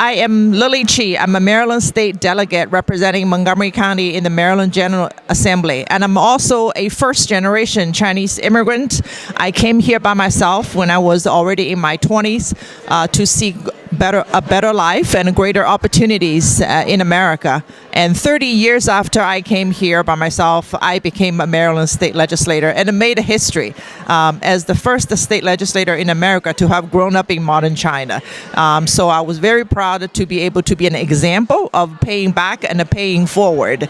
I am Lily Chi. I'm a Maryland State delegate representing Montgomery County in the Maryland General Assembly. And I'm also a first-generation Chinese immigrant. I came here by myself when I was already in my 20s to seek a better life and greater opportunities in America. And 30 years after I came here by myself, I became a Maryland state legislator and made a history as the first state legislator in America to have grown up in modern China. So I was very proud to be able to be an example of paying back and paying forward.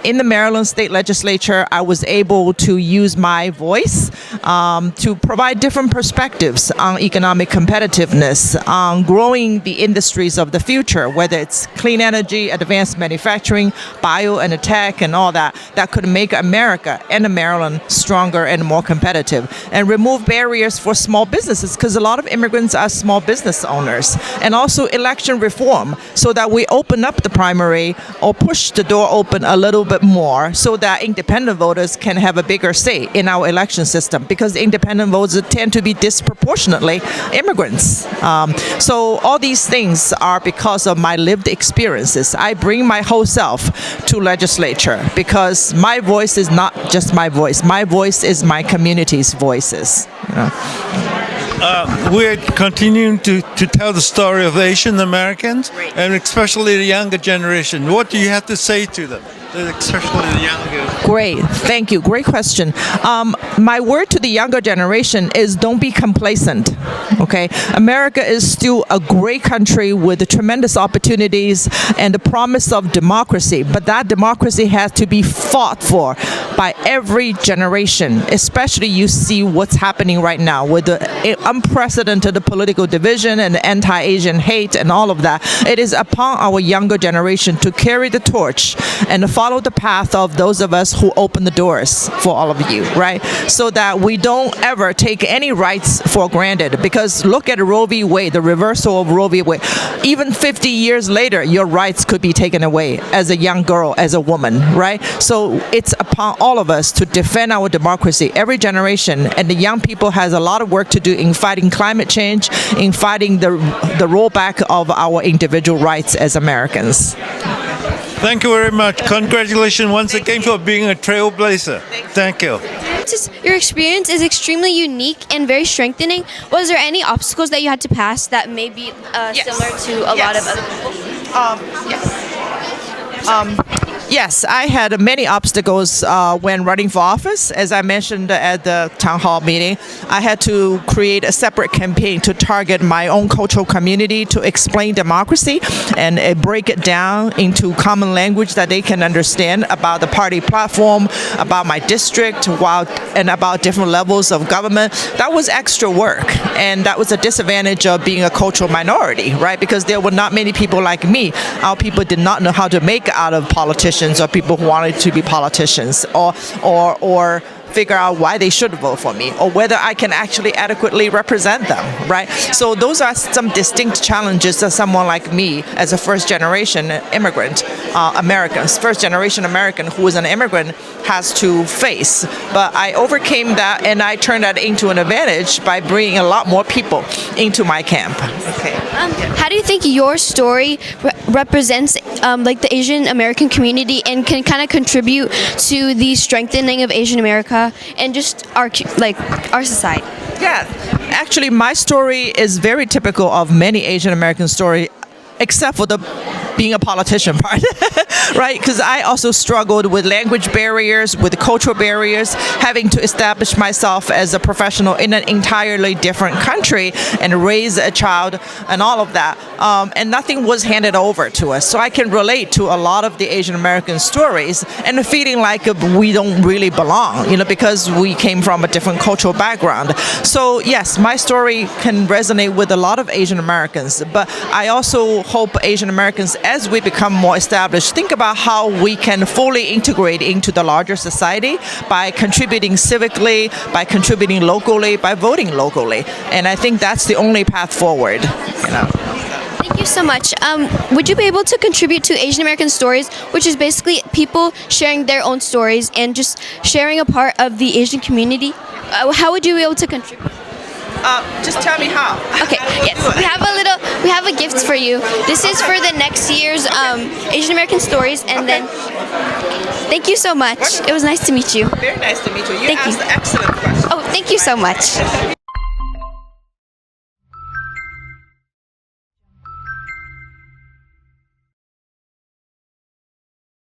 In the Maryland state legislature, I was able to use my voice to provide different perspectives on economic competitiveness, on growing the industries of the future, whether it's clean energy, advanced manufacturing, bio and tech and all that could make America and Maryland stronger and more competitive, and remove barriers for small businesses, because a lot of immigrants are small business owners, and also election reform so that we open up the primary or push the door open a little bit more so that independent voters can have a bigger say in our election system, because independent voters tend to be disproportionately immigrants. So all these things are because of my lived experiences. I bring my whole self to legislature because my voice is not just my voice. My voice is my community's voices. We're continuing to tell the story of Asian Americans, and especially the younger generation. What do you have to say to them, especially the younger? Great. Thank you. Great question. My word to the younger generation is don't be complacent. Okay? America is still a great country with tremendous opportunities and the promise of democracy, but that democracy has to be fought for by every generation, especially you see what's happening right now with the unprecedented political division and anti-Asian hate and all of that. It is upon our younger generation to carry the torch and follow the path of those of us who open the doors for all of you, right? So that we don't ever take any rights for granted, because look at Roe v. Wade, the reversal of Roe v. Wade. Even 50 years later, your rights could be taken away as a young girl, as a woman, right? So it's upon all of us to defend our democracy, every generation, and the young people has a lot of work to do in fighting climate change, in fighting the rollback of our individual rights as Americans. Thank you very much. Congratulations once again for being a trailblazer. Thank you. Your experience is extremely unique and very strengthening. Was there any obstacles that you had to pass that may be similar to a lot of other people? Yes, I had many obstacles when running for office. As I mentioned at the town hall meeting, I had to create a separate campaign to target my own cultural community, to explain democracy and break it down into common language that they can understand about the party platform, about my district, and about different levels of government. That was extra work, and that was a disadvantage of being a cultural minority, right? Because there were not many people like me. Our people did not know how to make out of politicians or people who wanted to be politicians, or figure out why they should vote for me, or whether I can actually adequately represent them, right? So those are some distinct challenges that someone like me, as a first-generation immigrant, first-generation American who is an immigrant, has to face. But I overcame that, and I turned that into an advantage by bringing a lot more people into my camp. Okay. How do you think your story represents like the Asian American community and can kind of contribute to the strengthening of Asian America and just our society? Yeah, actually my story is very typical of many Asian American stories, except for the being a politician part, right? Because I also struggled with language barriers, with cultural barriers, having to establish myself as a professional in an entirely different country and raise a child and all of that. And nothing was handed over to us. So I can relate to a lot of the Asian American stories and the feeling like we don't really belong, because we came from a different cultural background. So yes, my story can resonate with a lot of Asian Americans, but I also hope Asian Americans, as we become more established, think about how we can fully integrate into the larger society by contributing civically, by contributing locally, by voting locally. And I think that's the only path forward. Thank you so much. Would you be able to contribute to Asian American Stories, which is basically people sharing their own stories and just sharing a part of the Asian community? How would you be able to contribute? Just tell me how. Okay. Yes. We have a gift for for you. This is for the next year's Asian American Stories, and then thank you so much. It was nice to meet you. Very nice to meet you. You Thank you. asked excellent questions. Oh, thank you so much.